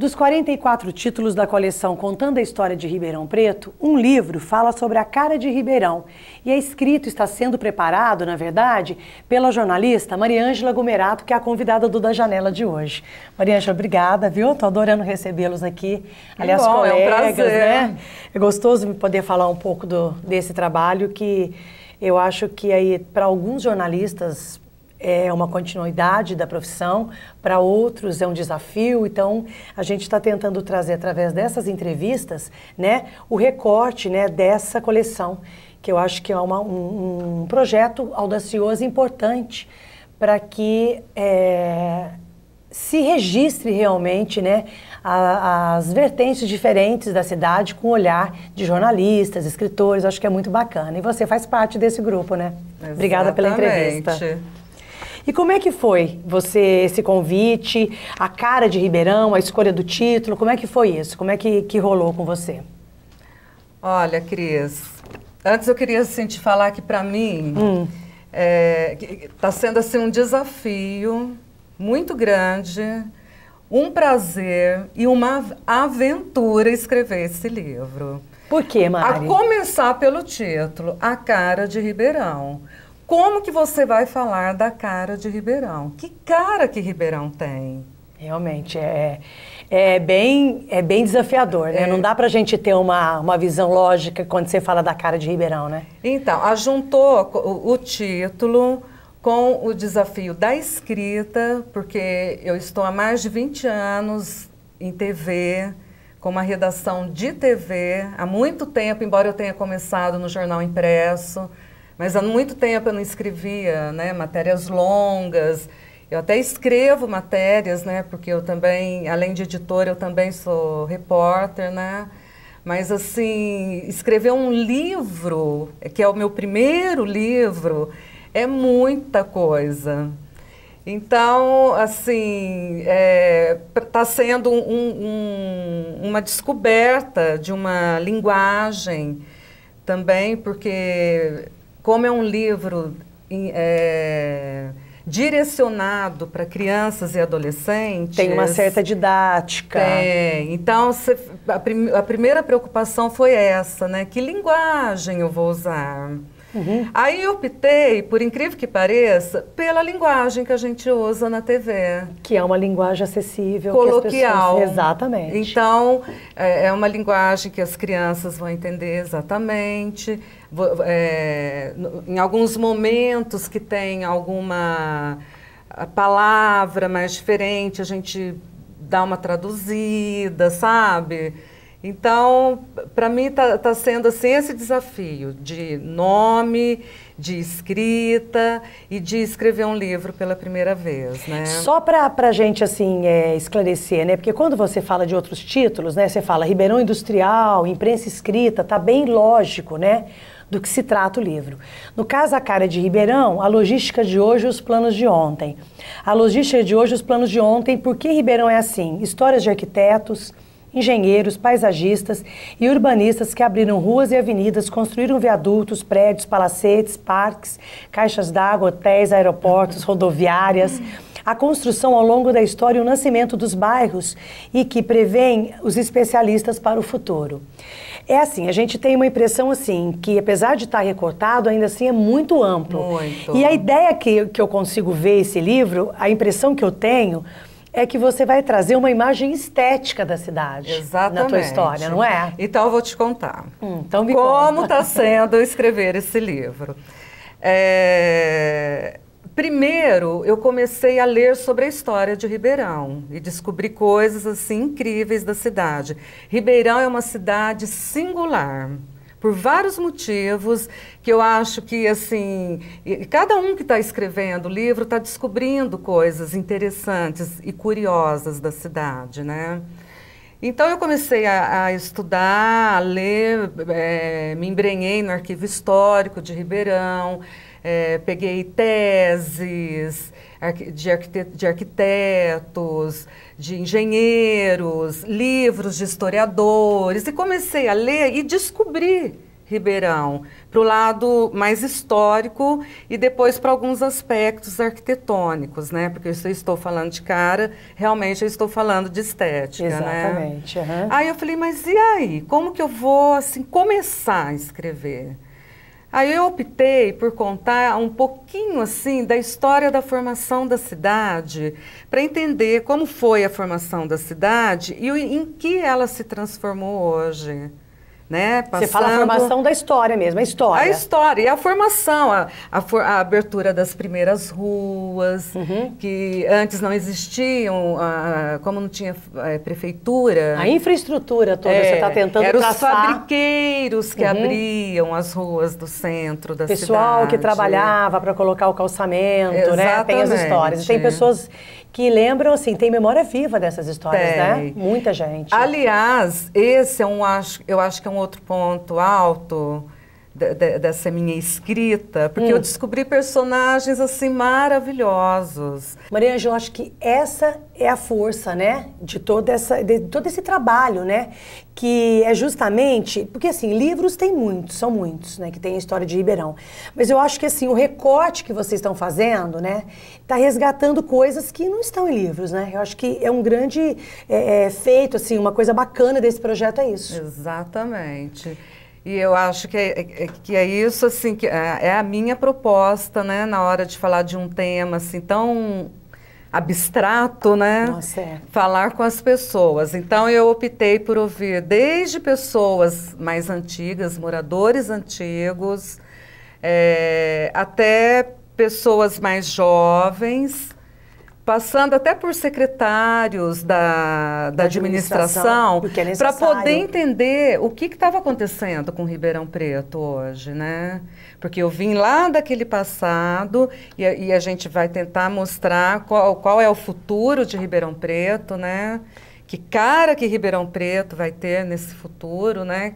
Dos 44 títulos da coleção Contando a História de Ribeirão Preto, um livro fala sobre a cara de Ribeirão e é escrito, está sendo preparado, na verdade, pela jornalista Mariângela Gumerato, que é a convidada do Da Janela de hoje. Mariângela, obrigada, viu? Estou adorando recebê-los aqui. Aliás, bom, colegas, é um prazer, né? É gostoso poder falar um pouco desse trabalho que eu acho que aí para alguns jornalistas é uma continuidade da profissão, para outros é um desafio, então a gente está tentando trazer através dessas entrevistas, né, o recorte, né, dessa coleção, que eu acho que é um projeto audacioso e importante para que se registre realmente, né, as vertentes diferentes da cidade com o olhar de jornalistas, escritores, acho que é muito bacana. E você faz parte desse grupo, né? Exatamente. Obrigada pela entrevista. E como é que foi esse convite, a cara de Ribeirão, a escolha do título, como é que foi isso? Como é que rolou com você? Olha, Cris, antes eu queria assim, te falar que para mim está sendo assim, um desafio muito grande, um prazer e uma aventura escrever esse livro. Por quê, Mari? A começar pelo título, A Cara de Ribeirão. Como que você vai falar da cara de Ribeirão? Que cara que Ribeirão tem? Realmente, é bem desafiador, né? Não dá pra gente ter uma visão lógica quando você fala da cara de Ribeirão, né? Então, ajuntou o título com o desafio da escrita, porque eu estou há mais de 20 anos em TV, com uma redação de TV, há muito tempo, embora eu tenha começado no jornal impresso, mas há muito tempo eu não escrevia, né, matérias longas. Eu até escrevo matérias, né, porque eu também, além de editora, eu também sou repórter, né. Mas, assim, escrever um livro, que é o meu primeiro livro, é muita coisa. Então, assim, está sendo uma descoberta de uma linguagem também, porque como é um livro direcionado para crianças e adolescentes... Tem uma certa didática. Tem. Então, a primeira preocupação foi essa, né? Que linguagem eu vou usar? Uhum. Aí eu optei, por incrível que pareça, pela linguagem que a gente usa na TV. Que é uma linguagem acessível. Coloquial. Que as pessoas... Exatamente. Então, é uma linguagem que as crianças vão entender exatamente. Em alguns momentos que tem alguma palavra mais diferente, a gente dá uma traduzida, sabe? Então, para mim está sendo assim, esse desafio de nome, de escrita e de escrever um livro pela primeira vez, né? Só para a gente assim, esclarecer, né? Porque quando você fala de outros títulos, né? Você fala Ribeirão Industrial, imprensa escrita, tá bem lógico, né? Do que se trata o livro. No caso, A Cara de Ribeirão, a logística de hoje e os planos de ontem. A logística de hoje e os planos de ontem, por que Ribeirão é assim? Histórias de arquitetos, engenheiros, paisagistas e urbanistas que abriram ruas e avenidas, construíram viadutos, prédios, palacetes, parques, caixas d'água, hotéis, aeroportos, rodoviárias. A construção ao longo da história e o nascimento dos bairros e que prevêem os especialistas para o futuro. É assim, a gente tem uma impressão assim, que apesar de estar recortado, ainda assim é muito amplo. Muito. E a ideia que eu consigo ver esse livro, a impressão que eu tenho, é que você vai trazer uma imagem estética da cidade. Exatamente. Na tua história, não é? Então eu vou te contar. Então me como conta. está sendo escrever esse livro. Primeiro, eu comecei a ler sobre a história de Ribeirão e descobri coisas assim incríveis da cidade. Ribeirão é uma cidade singular, por vários motivos que eu acho que, assim, cada um que está escrevendo o livro está descobrindo coisas interessantes e curiosas da cidade, né? Então, eu comecei a estudar, a ler, me embrenhei no arquivo histórico de Ribeirão, peguei teses de arquitetos, de engenheiros, livros de historiadores, e comecei a ler e descobri Ribeirão para o lado mais histórico e depois para alguns aspectos arquitetônicos, né? Porque se eu estou falando de cara, realmente eu estou falando de estética, exatamente, né? Uhum. Aí eu falei, mas e aí? Como que eu vou, assim, começar a escrever? Aí eu optei por contar um pouquinho, assim, da história da formação da cidade, para entender como foi a formação da cidade e em que ela se transformou hoje. Né? Você fala a formação da história mesmo, a história. A história e a formação, a abertura das primeiras ruas, que antes não existiam, como não tinha prefeitura. A infraestrutura toda, você está tentando eram traçar. Os fabriqueiros que abriam as ruas do centro da cidade. Pessoal que trabalhava para colocar o calçamento, exatamente, né? Tem as histórias. Tem pessoas que lembram, assim, tem memória viva dessas histórias, né? Muita gente. Aliás, esse eu acho que é um outro ponto alto dessa minha escrita, porque eu descobri personagens, assim, maravilhosos. Maria Ângela, eu acho que essa é a força, né, de todo esse trabalho, né, que é justamente, porque assim, livros tem muitos, são muitos, né, que tem a história de Ribeirão, mas eu acho que assim, o recorte que vocês estão fazendo, né, está resgatando coisas que não estão em livros, né, eu acho que é um grande feito, assim, uma coisa bacana desse projeto é isso. Exatamente. E eu acho que é isso, assim, que é a minha proposta, né, na hora de falar de um tema, assim, tão abstrato, né? Nossa, falar com as pessoas. Então, eu optei por ouvir desde pessoas mais antigas, moradores antigos, até pessoas mais jovens, passando até por secretários da administração, para poder entender o que estava acontecendo com Ribeirão Preto hoje, né? Porque eu vim lá daquele passado e a gente vai tentar mostrar qual é o futuro de Ribeirão Preto, né? Que cara que Ribeirão Preto vai ter nesse futuro, né?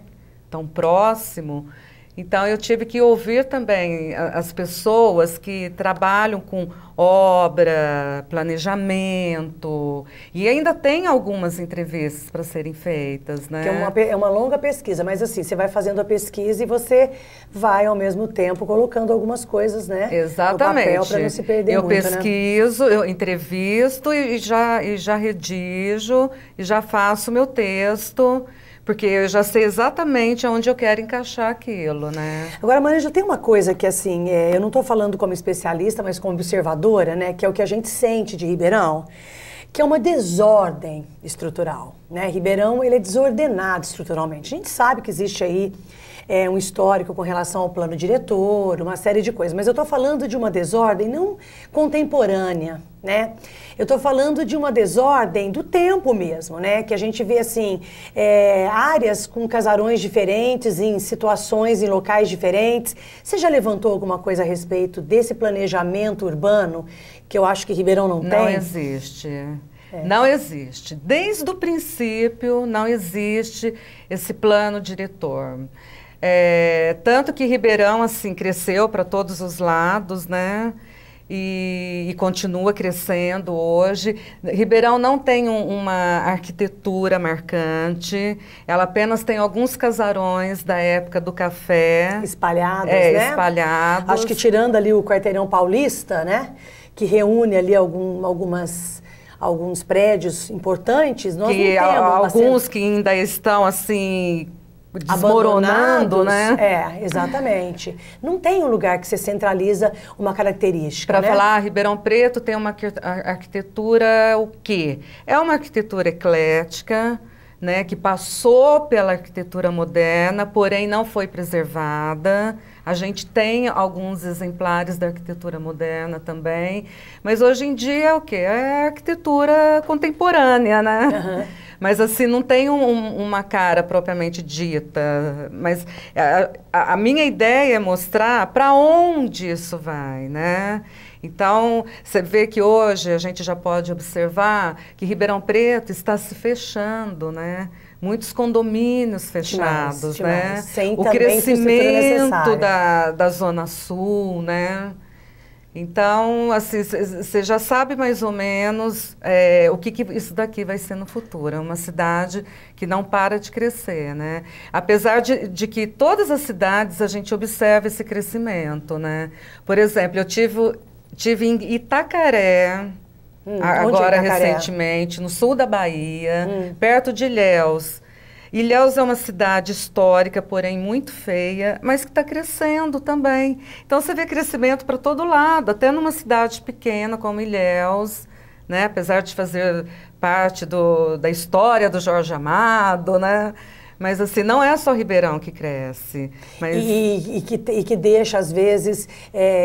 Tão próximo. Então, eu tive que ouvir também as pessoas que trabalham com obra, planejamento, e ainda tem algumas entrevistas para serem feitas, né? Que é uma longa pesquisa, mas assim, você vai fazendo a pesquisa e você vai, ao mesmo tempo, colocando algumas coisas, né? Exatamente. No papel para não se perder eu muito, pesquiso, né? Eu entrevisto e já redijo, e já faço meu texto, porque eu já sei exatamente onde eu quero encaixar aquilo, né? Agora, Maria, já tem uma coisa que, assim, eu não estou falando como especialista, mas como observadora, né? Que é o que a gente sente de Ribeirão, que é uma desordem estrutural, né? Ribeirão, ele é desordenado estruturalmente. A gente sabe que existe aí um histórico com relação ao plano diretor, uma série de coisas, mas eu estou falando de uma desordem não contemporânea, né? Eu estou falando de uma desordem do tempo mesmo, né? Que a gente vê, assim, áreas com casarões diferentes, em situações, em locais diferentes. Você já levantou alguma coisa a respeito desse planejamento urbano que eu acho que Ribeirão não tem? Não existe. Não existe. Desde o princípio, não existe esse plano diretor. Tanto que Ribeirão, assim, cresceu para todos os lados, né? E continua crescendo hoje. Ribeirão não tem uma arquitetura marcante, ela apenas tem alguns casarões da época do café. Espalhados, né? Espalhados. Acho que tirando ali o Quarteirão Paulista, né? Que reúne ali alguns prédios importantes, nós não temos alguns que ainda estão, assim, desmoronando, né? Exatamente. Não tem um lugar que você centraliza uma característica, Para né? falar, Ribeirão Preto tem uma arquitetura o quê? É uma arquitetura eclética, né, que passou pela arquitetura moderna, porém não foi preservada. A gente tem alguns exemplares da arquitetura moderna também, mas hoje em dia é o quê? É a arquitetura contemporânea, né? Uhum. Mas assim, não tem uma cara propriamente dita. Mas a minha ideia é mostrar para onde isso vai, né? Então, você vê que hoje a gente já pode observar que Ribeirão Preto está se fechando, né? Muitos condomínios fechados, né? Sem o crescimento da Zona Sul, né? Então, assim, você já sabe mais ou menos o que isso daqui vai ser no futuro. É uma cidade que não para de crescer, né? Apesar de que todas as cidades a gente observa esse crescimento, né? Por exemplo, eu tive em Itacaré, agora recentemente, no sul da Bahia, perto de Ilhéus. Ilhéus é uma cidade histórica, porém muito feia, mas que está crescendo também. Então você vê crescimento para todo lado, até numa cidade pequena como Ilhéus, né? Apesar de fazer parte da história do Jorge Amado, né? Mas assim, não é só Ribeirão que cresce. Mas... E que deixa, às vezes,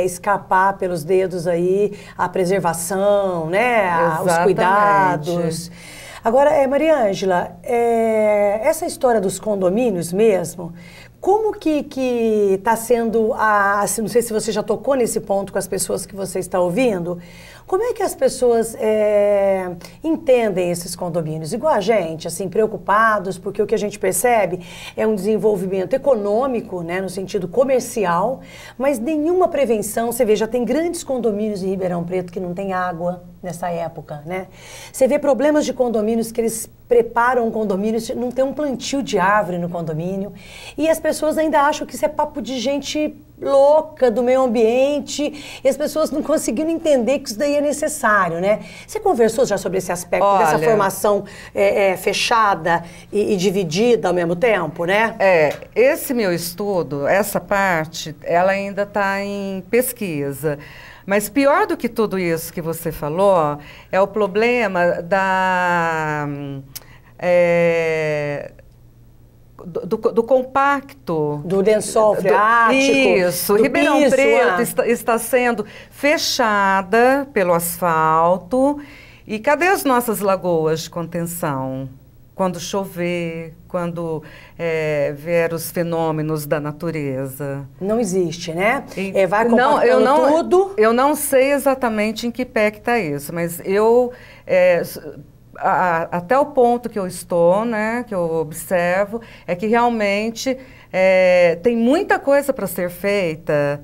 escapar pelos dedos aí a preservação, né? Os cuidados. Agora, Mariângela, essa história dos condomínios mesmo, como que está sendo, assim, não sei se você já tocou nesse ponto com as pessoas que você está ouvindo, como é que as pessoas entendem esses condomínios? Igual a gente, assim, preocupados, porque o que a gente percebe é um desenvolvimento econômico, né, no sentido comercial, mas nenhuma prevenção. Você vê, já tem grandes condomínios em Ribeirão Preto que não tem água nessa época, né? Você vê problemas de condomínios que eles preparam condomínios, não tem um plantio de árvore no condomínio, e as pessoas ainda acham que isso é papo de gente louca do meio ambiente, e as pessoas não conseguiram entender que isso daí é necessário, né? Você conversou já sobre esse aspecto dessa formação fechada e dividida ao mesmo tempo, né? Esse meu estudo, essa parte, ela ainda está em pesquisa. Mas pior do que tudo isso que você falou é o problema do compacto. Do lençol freático. Isso. Ribeirão Preto está sendo fechada pelo asfalto. E cadê as nossas lagoas de contenção? Quando chover, quando vier os fenômenos da natureza. Não existe, né? Vai compactando tudo. Eu não sei exatamente em que pé que está isso, mas até o ponto que eu estou, né, que eu observo, é que realmente tem muita coisa para ser feita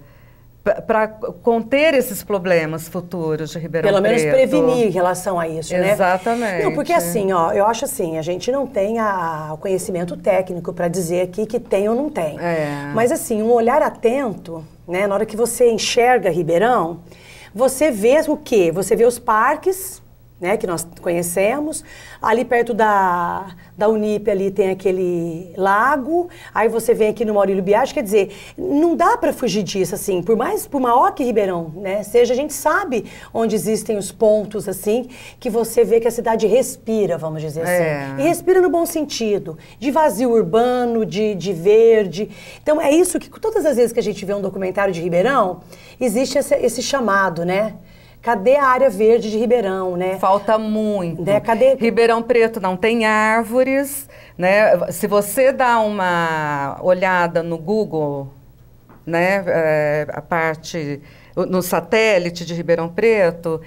para conter esses problemas futuros de Ribeirão Preto. Pelo menos prevenir em relação a isso, né? Exatamente. Não, porque assim, ó, eu acho assim, a gente não tem o conhecimento técnico para dizer aqui que tem ou não tem. Mas assim, um olhar atento, né, na hora que você enxerga Ribeirão, você vê o quê? Você vê os parques, né, que nós conhecemos, ali perto da Unip ali tem aquele lago, aí você vem aqui no Maurílio Biagi, quer dizer, não dá para fugir disso, assim, por maior que Ribeirão, né, seja, a gente sabe onde existem os pontos, assim, que você vê que a cidade respira, vamos dizer assim, e respira no bom sentido, de vazio urbano, de verde. Então é isso que todas as vezes que a gente vê um documentário de Ribeirão, existe esse chamado, né? Cadê a área verde de Ribeirão, né? Falta muito. Né? Cadê? Ribeirão Preto não tem árvores, né? Se você dá uma olhada no Google, né, a parte no satélite de Ribeirão Preto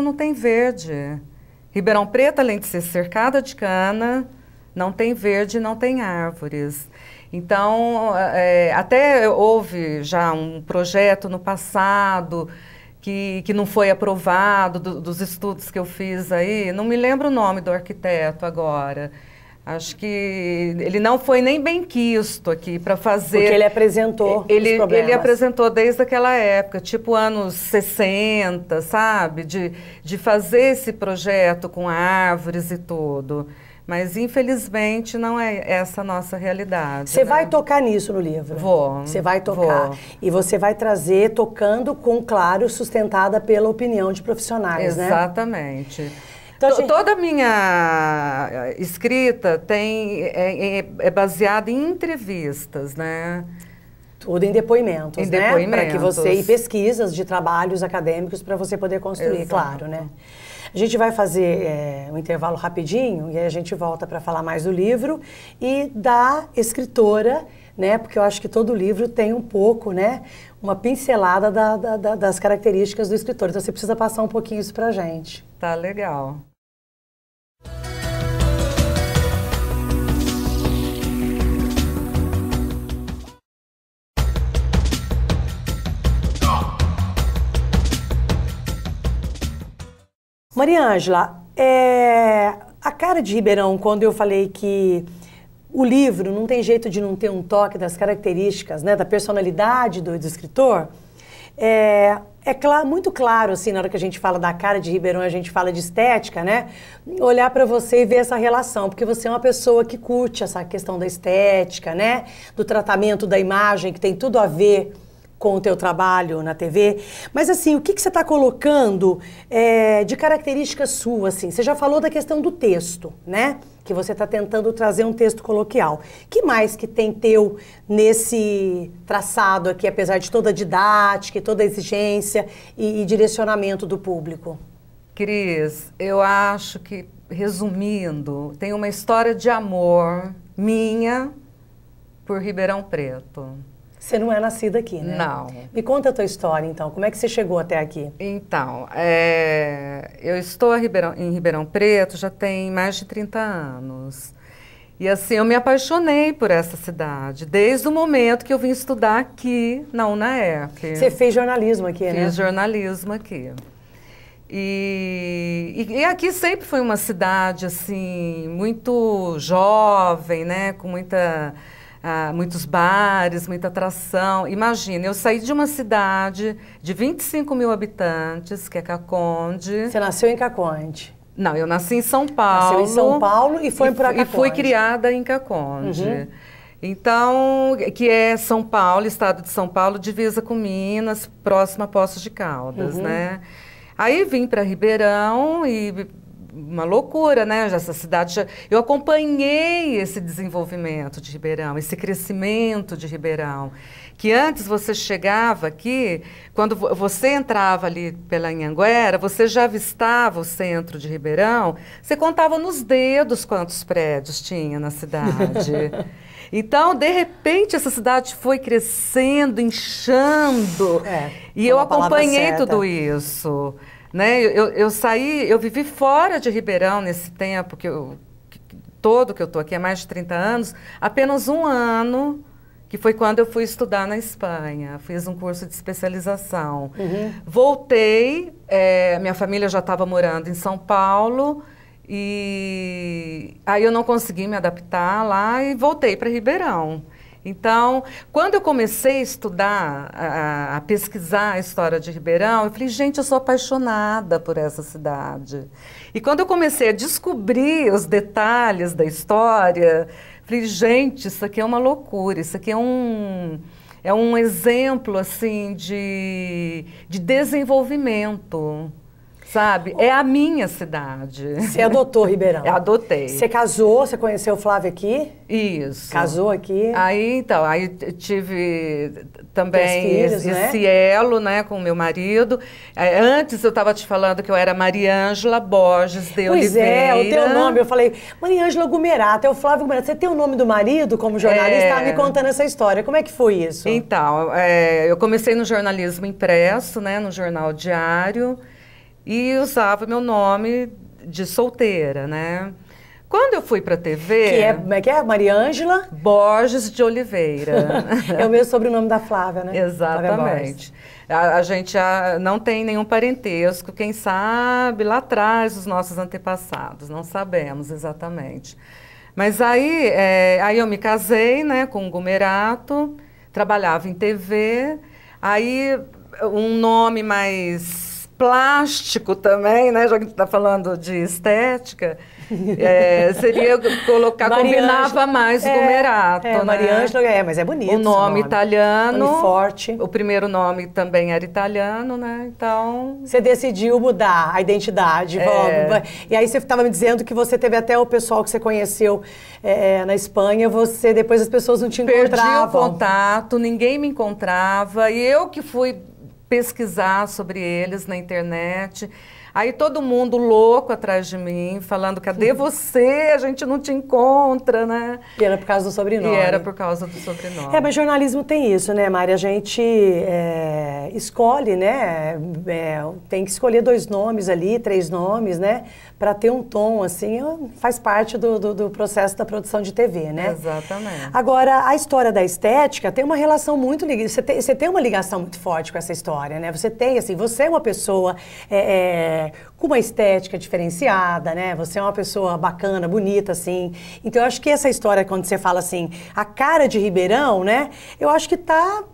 não tem verde. Ribeirão Preto, além de ser cercada de cana, não tem verde, não tem árvores. Então, até houve já um projeto no passado que não foi aprovado, dos estudos que eu fiz aí, não me lembro o nome do arquiteto agora. Acho que ele não foi nem bem quisto aqui para fazer... Porque ele apresentou os problemas. Ele apresentou desde aquela época, tipo anos 60, sabe? De fazer esse projeto com árvores e tudo. Mas, infelizmente, não é essa a nossa realidade. Você vai tocar nisso no livro? Vou. Você vai tocar. E você vai trazer, tocando com, claro, sustentada pela opinião de profissionais, né? Exatamente. Então, toda a minha escrita é baseada em entrevistas, né? Tudo em depoimentos, né? Depoimentos. Para que você... E pesquisas de trabalhos acadêmicos para você poder construir, Exato. claro, né? A gente vai fazer um intervalo rapidinho e aí a gente volta para falar mais do livro e da escritora, né? Porque eu acho que todo livro tem um pouco, né? Uma pincelada das características do escritor. Então você precisa passar um pouquinho isso para a gente. Tá legal. Maria Ângela, a cara de Ribeirão, quando eu falei que o livro não tem jeito de não ter um toque das características, né, da personalidade do escritor, muito claro, assim, na hora que a gente fala da cara de Ribeirão, a gente fala de estética, né? Olhar para você e ver essa relação, porque você é uma pessoa que curte essa questão da estética, né? Do tratamento da imagem, que tem tudo a ver com o teu trabalho na TV. Mas, assim, o que você está colocando de características suas, assim? Você já falou da questão do texto, né? Que você está tentando trazer um texto coloquial. Que mais que tem teu nesse traçado aqui, apesar de toda a didática, toda a exigência e direcionamento do público? Cris, eu acho que, resumindo, tem uma história de amor minha por Ribeirão Preto. Você não é nascida aqui, né? Não. Me conta a tua história, então. Como é que você chegou até aqui? Então, eu estou em Ribeirão Preto já tem mais de 30 anos. E assim, eu me apaixonei por essa cidade, desde o momento que eu vim estudar aqui na UNAERP. Você fez jornalismo aqui, né? Fiz jornalismo aqui. E aqui sempre foi uma cidade, assim, muito jovem, né? Com muitos bares, muita atração. Imagina, eu saí de uma cidade de 25 mil habitantes, que é Caconde. Você nasceu em Caconde? Não, eu nasci em São Paulo. Nasceu em São Paulo e foi para Caconde. E fui criada em Caconde. Então, que é São Paulo, estado de São Paulo, divisa com Minas, próxima a Poços de Caldas, né? Aí vim para Ribeirão e... uma loucura, né? Essa cidade, eu acompanhei esse desenvolvimento de Ribeirão, esse crescimento de Ribeirão, que antes você chegava aqui, quando você entrava ali pela Anhanguera, você já avistava o centro de Ribeirão, você contava nos dedos quantos prédios tinha na cidade. Então, de repente, essa cidade foi crescendo, inchando, e eu acompanhei tudo isso. Né? Eu vivi fora de Ribeirão nesse tempo, todo que eu estou aqui, há mais de 30 anos, apenas um ano, que foi quando eu fui estudar na Espanha, fiz um curso de especialização. Voltei, minha família já estava morando em São Paulo, e aí eu não consegui me adaptar lá e voltei para Ribeirão. Então, quando eu comecei a estudar, a pesquisar a história de Ribeirão, eu falei, gente, eu sou apaixonada por essa cidade. E quando eu comecei a descobrir os detalhes da história, falei, gente, isso aqui é uma loucura, isso aqui é um exemplo, assim, de desenvolvimento. Sabe? É a minha cidade. Você adotou Ribeirão? Eu adotei. Você casou, você conheceu o Flávio aqui? Isso. Casou aqui? Aí tive também filhos, esse elo, né, com o meu marido. Antes eu estava te falando que eu era Maria Ângela Borges de Oliveira. Pois o teu nome, eu falei, Maria Ângela Gumerato, é o Flávio Gumerato. Você tem o nome do marido como jornalista? Estava me contando essa história. Como é que foi isso? Então, eu comecei no jornalismo impresso, né, no Jornal Diário, e usava meu nome de solteira, né? Quando eu fui para a TV... Como é que é? Maria Ângela? Borges de Oliveira. É o mesmo sobrenome da Flávia, né? Exatamente. A gente não tem nenhum parentesco, quem sabe lá atrás os nossos antepassados, não sabemos exatamente. Mas aí eu me casei, né, com o Gumerato, trabalhava em TV, aí um nome mais plástico também, né? Já que a gente está falando de estética, seria colocar, combinava mais Gumerato, né? Maria Ângela, mas é bonito. O nome italiano. Nome forte. O primeiro nome também era italiano, né? Então... Você decidiu mudar a identidade. E aí você estava me dizendo que você teve até o pessoal que você conheceu na Espanha, depois as pessoas não te encontravam. Perdi o contato, ninguém me encontrava, e eu que fui pesquisar sobre eles na internet. Aí todo mundo louco atrás de mim, falando, cadê você? A gente não te encontra, né? E era por causa do sobrenome. E era por causa do sobrenome. Mas jornalismo tem isso, né, Mari? A gente escolhe, né? Tem que escolher 2 nomes ali, 3 nomes, né? Para ter um tom, assim, faz parte do processo da produção de TV, né? Exatamente. Agora, a história da estética tem uma relação muito ligada, você tem uma ligação muito forte com essa história, né? Você tem, assim, você é uma pessoa com uma estética diferenciada, né? Você é uma pessoa bacana, bonita, assim. Então, eu acho que essa história, quando você fala assim, a cara de Ribeirão, né? Eu acho que tá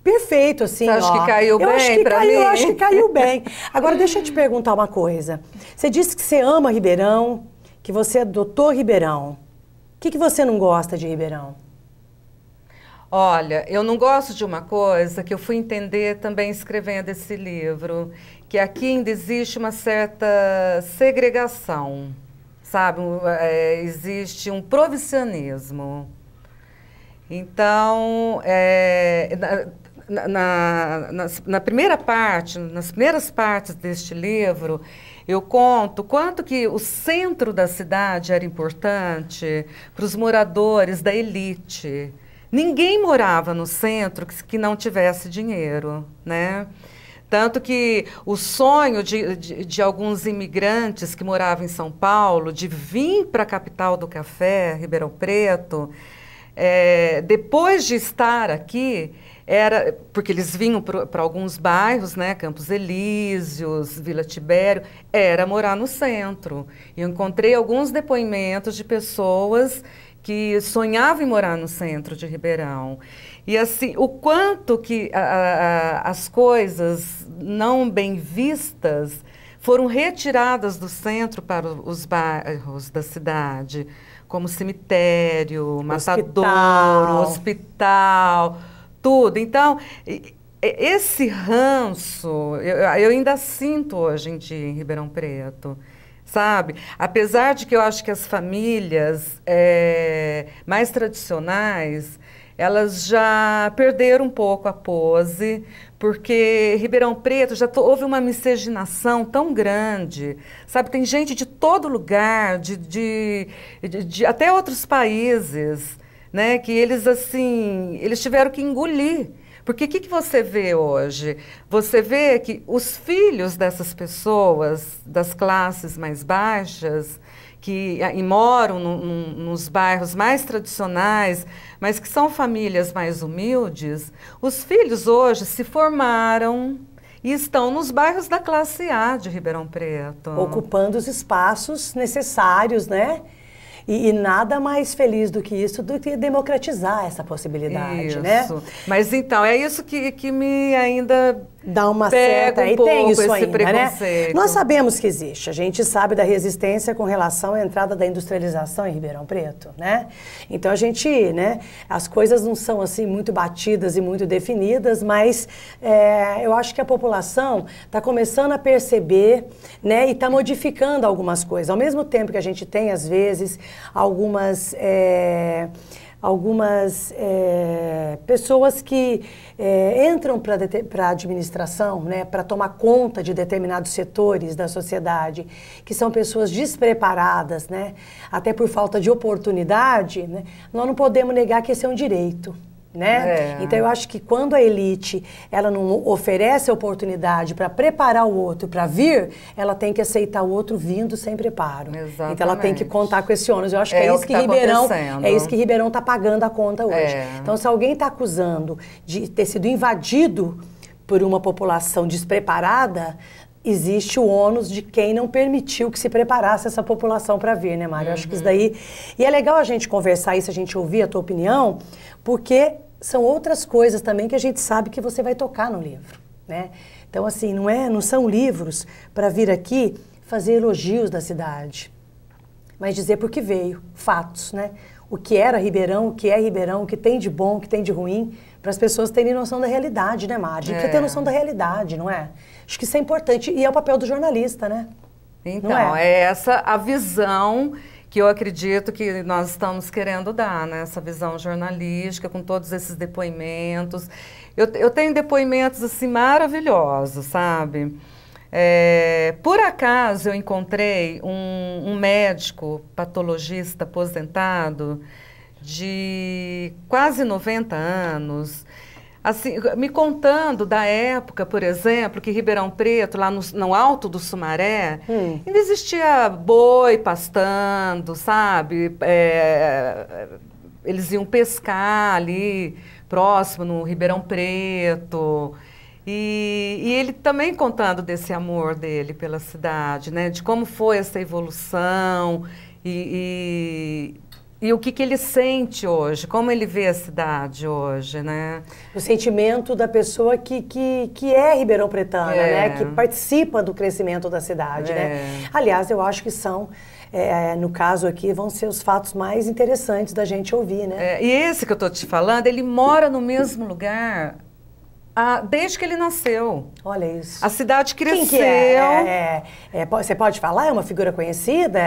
perfeito, assim, Você acha que caiu bem pra mim? Eu acho que caiu bem. Agora, deixa eu te perguntar uma coisa. Você disse que você ama Ribeirão, que você adotou Ribeirão. O que você não gosta de Ribeirão? Olha, eu não gosto de uma coisa que eu fui entender também escrevendo esse livro, que aqui ainda existe uma certa segregação, sabe? Existe um provincianismo. Então, na primeira parte, nas primeiras partes deste livro, eu conto quanto que o centro da cidade era importante para os moradores da elite. Ninguém morava no centro que não tivesse dinheiro, né? Tanto que o sonho de alguns imigrantes que moravam em São Paulo, de vir para a capital do café, Ribeirão Preto, depois de estar aqui, era porque eles vinham para alguns bairros, né, Campos Elíseos, Vila Tibério, era morar no centro. Eu encontrei alguns depoimentos de pessoas que sonhavam em morar no centro de Ribeirão. E assim, o quanto que as coisas não bem vistas foram retiradas do centro para os bairros da cidade, como cemitério, matadouro, hospital, tudo. Então, esse ranço, eu ainda sinto hoje em dia em Ribeirão Preto. Sabe? Apesar de que eu acho que as famílias mais tradicionais, elas já perderam um pouco a pose, porque Ribeirão Preto já houve uma miscigenação tão grande, sabe? Tem gente de todo lugar, de até outros países, né? Que eles, assim, eles tiveram que engolir. Porque o que você vê hoje? Você vê que os filhos dessas pessoas, das classes mais baixas, que moram nos bairros mais tradicionais, mas que são famílias mais humildes, os filhos hoje se formaram e estão nos bairros da classe A de Ribeirão Preto. Ocupando os espaços necessários, né? E nada mais feliz do que isso, do que democratizar essa possibilidade, né? Mas então, é isso que me ainda dá uma pega certa... um pouco tem isso esse ainda, preconceito. Né? Nós sabemos que existe. A gente sabe da resistência com relação à entrada da industrialização em Ribeirão Preto, né? Então, a gente, né? As coisas não são, assim, muito batidas e muito definidas, mas eu acho que a população está começando a perceber, né? E está modificando algumas coisas. Ao mesmo tempo que a gente tem, às vezes, algumas pessoas que entram para a administração, né, para tomar conta de determinados setores da sociedade, que são pessoas despreparadas, né, até por falta de oportunidade, né, nós não podemos negar que esse é um direito. Né? Então, eu acho que quando a elite ela não oferece a oportunidade para preparar o outro para vir, ela tem que aceitar o outro vindo sem preparo. Exatamente. Então, ela tem que contar com esse ônus. Eu acho que é isso que Ribeirão está pagando a conta hoje. Então, se alguém está acusando de ter sido invadido por uma população despreparada, existe o ônus de quem não permitiu que se preparasse essa população para vir, né, Mário? Eu acho que isso daí... E é legal a gente conversar isso, a gente ouvir a tua opinião, porque são outras coisas também que a gente sabe que você vai tocar no livro, né? Então, assim, não são livros para vir aqui fazer elogios da cidade, mas dizer por que veio, fatos, né? O que era Ribeirão, o que é Ribeirão, o que tem de bom, o que tem de ruim, para as pessoas terem noção da realidade, né, Mário? A gente precisa ter noção da realidade, não é? Acho que isso é importante e é o papel do jornalista, né? Então, é essa a visão que eu acredito que nós estamos querendo dar, né? Essa visão jornalística, com todos esses depoimentos. Eu tenho depoimentos, assim, maravilhosos, sabe? Por acaso, eu encontrei um médico patologista aposentado de quase 90 anos, assim, me contando da época, por exemplo, que Ribeirão Preto, lá no alto do Sumaré, ainda existia boi pastando, sabe? Eles iam pescar ali, próximo, no Ribeirão Preto. E ele também contando desse amor dele pela cidade, né? De como foi essa evolução e o que ele sente hoje, como ele vê a cidade hoje, né? O sentimento da pessoa que é ribeirão-pretana, né? Que participa do crescimento da cidade, né? Aliás, eu acho que são, no caso aqui, vão ser os fatos mais interessantes da gente ouvir, né? E esse que eu estou te falando, ele mora no mesmo lugar desde que ele nasceu. Olha isso. A cidade cresceu. Quem que é? Você pode falar? É uma figura conhecida?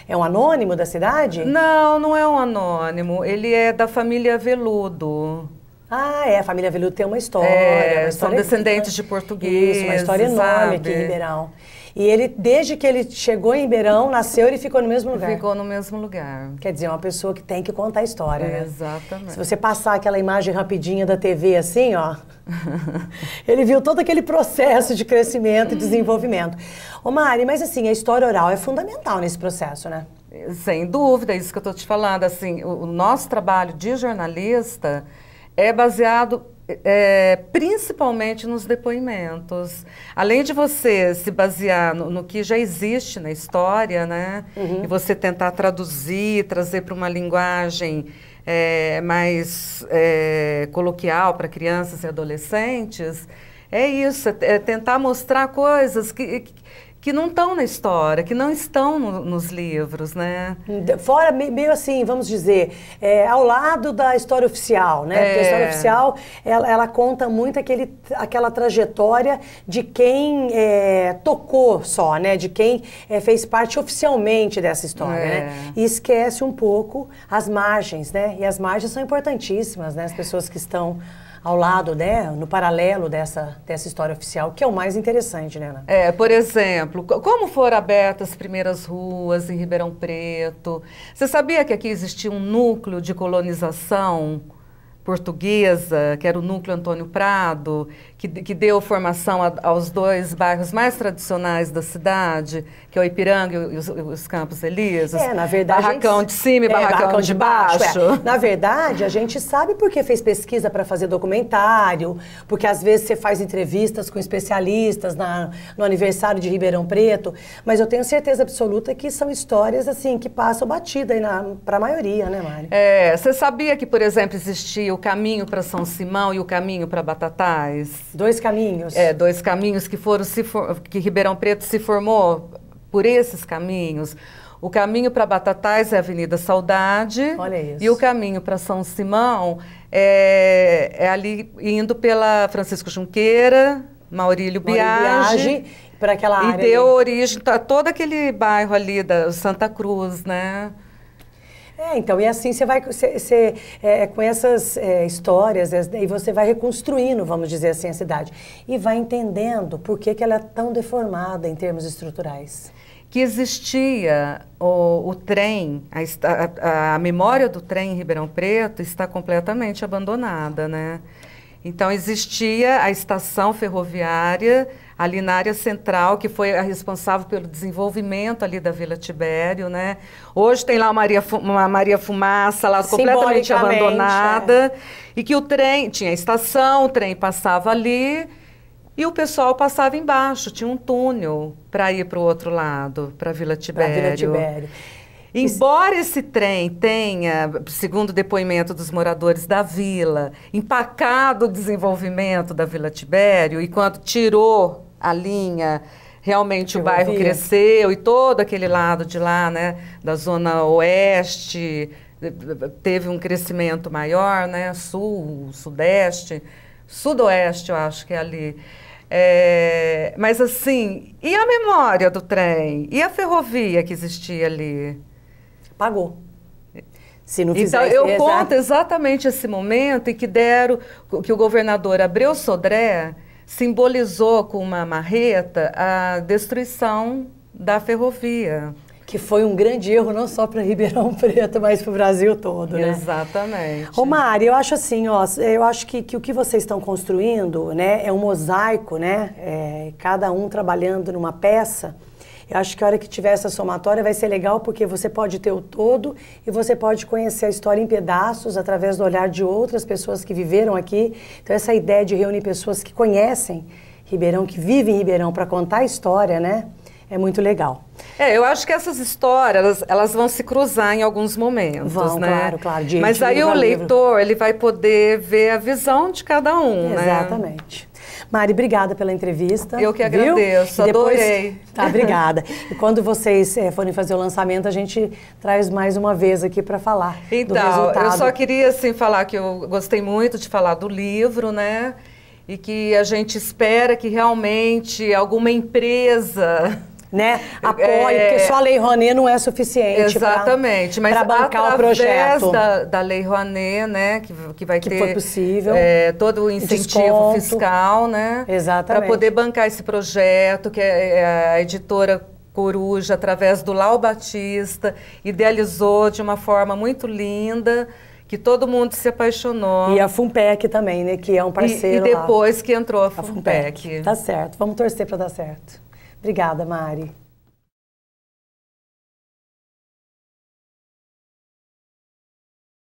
É um anônimo da cidade? Não, não é um anônimo. Ele é da família Veludo. Ah, a família Veludo tem uma história. São descendentes de portugueses. Isso, uma história enorme aqui em Ribeirão. E ele, desde que ele chegou em Ribeirão, nasceu, ele ficou no mesmo lugar. Ficou no mesmo lugar. Quer dizer, é uma pessoa que tem que contar a história, né? Exatamente. Se você passar aquela imagem rapidinha da TV assim, ó, ele viu todo aquele processo de crescimento e desenvolvimento. Ô Mari, mas assim, a história oral é fundamental nesse processo, né? Sem dúvida, é isso que eu estou te falando. Assim, o nosso trabalho de jornalista é baseado principalmente nos depoimentos. Além de você se basear no que já existe na história, né? E você tentar traduzir, trazer para uma linguagem mais coloquial para crianças e adolescentes, é isso, é tentar mostrar coisas que não estão na história, que não estão nos livros, né? Fora, meio assim, vamos dizer, ao lado da história oficial, né? Porque a história oficial, ela conta muito aquela trajetória de quem tocou só, né? De quem fez parte oficialmente dessa história, né? E esquece um pouco as margens, né? E as margens são importantíssimas, né? As pessoas que estão ao lado, né, no paralelo dessa história oficial, que é o mais interessante, né, Ana? Por exemplo, como foram abertas as primeiras ruas em Ribeirão Preto? Você sabia que aqui existia um núcleo de colonização portuguesa, que era o núcleo Antônio Prado, que deu formação aos dois bairros mais tradicionais da cidade, que é o Ipiranga e os Campos Elíseos. Na verdade, barracão de cima e barracão de baixo. Na verdade, a gente sabe porque fez pesquisa para fazer documentário, porque às vezes você faz entrevistas com especialistas no aniversário de Ribeirão Preto, mas eu tenho certeza absoluta que são histórias assim que passam batida aí para a maioria, né, Mari? Você sabia que, por exemplo, existia o caminho para São Simão e o caminho para Batatais? Dois caminhos? Dois caminhos que Ribeirão Preto se formou por esses caminhos. O caminho para Batatais é a Avenida Saudade. Olha isso. E o caminho para São Simão é ali indo pela Francisco Junqueira, Maurílio Biagi, para aquela área. E deu origem a todo aquele bairro ali da Santa Cruz, né? Então, e assim você vai, com essas histórias, e você vai reconstruindo, vamos dizer assim, a cidade. E vai entendendo por que ela é tão deformada em termos estruturais. Que existia o trem, a memória do trem em Ribeirão Preto está completamente abandonada, né? Então, existia a estação ferroviária ali na área central, que foi a responsável pelo desenvolvimento ali da Vila Tibério, né? Hoje tem lá uma Maria Fumaça lá completamente abandonada. E que o trem, tinha a estação, o trem passava ali e o pessoal passava embaixo, tinha um túnel para ir para o outro lado, para a Vila Tibério. Pra Vila Tibério. Embora esse trem tenha, segundo o depoimento dos moradores da vila, empacado o desenvolvimento da Vila Tibério, e quando tirou a linha, realmente o bairro cresceu, e todo aquele lado de lá, né, da zona oeste, teve um crescimento maior, né, sul, sudeste, sudoeste, eu acho que é ali. Mas assim, e a memória do trem? E a ferrovia que existia ali? Pagou. Se não fizer então, eu conto exatamente esse momento em que o governador Abreu Sodré simbolizou com uma marreta a destruição da ferrovia. Que foi um grande erro não só para Ribeirão Preto, mas para o Brasil todo, né? Exatamente. Ô Mari, eu acho assim, eu acho que o que vocês estão construindo, né, é um mosaico, né? Cada um trabalhando numa peça. Eu acho que a hora que tiver essa somatória vai ser legal, porque você pode ter o todo e você pode conhecer a história em pedaços através do olhar de outras pessoas que viveram aqui. Então essa ideia de reunir pessoas que conhecem Ribeirão, que vivem em Ribeirão, para contar a história, né? É muito legal. Eu acho que essas histórias, elas vão se cruzar em alguns momentos, vão, né? Claro, claro. Mas aí o leitor, ele vai poder ver a visão de cada um, né? Exatamente. Mari, obrigada pela entrevista. Eu que agradeço, adorei. Tá, obrigada. E quando vocês forem fazer o lançamento, a gente traz mais uma vez aqui para falar do resultado. Então, eu só queria, assim, falar que eu gostei muito de falar do livro, né? E que a gente espera que realmente alguma empresa... né? Apoie, porque só a Lei Rouanet não é suficiente para bancar o projeto. Da Lei Rouanet, né, que vai ter foi possível, todo o incentivo fiscal, né, para poder bancar esse projeto, que a editora Coruja, através do Lau Batista, idealizou de uma forma muito linda, que todo mundo se apaixonou. E a FUNPEC também, né, que é um parceiro E depois lá. que entrou a FUNPEC. Tá certo, vamos torcer para dar certo. Obrigada, Mari.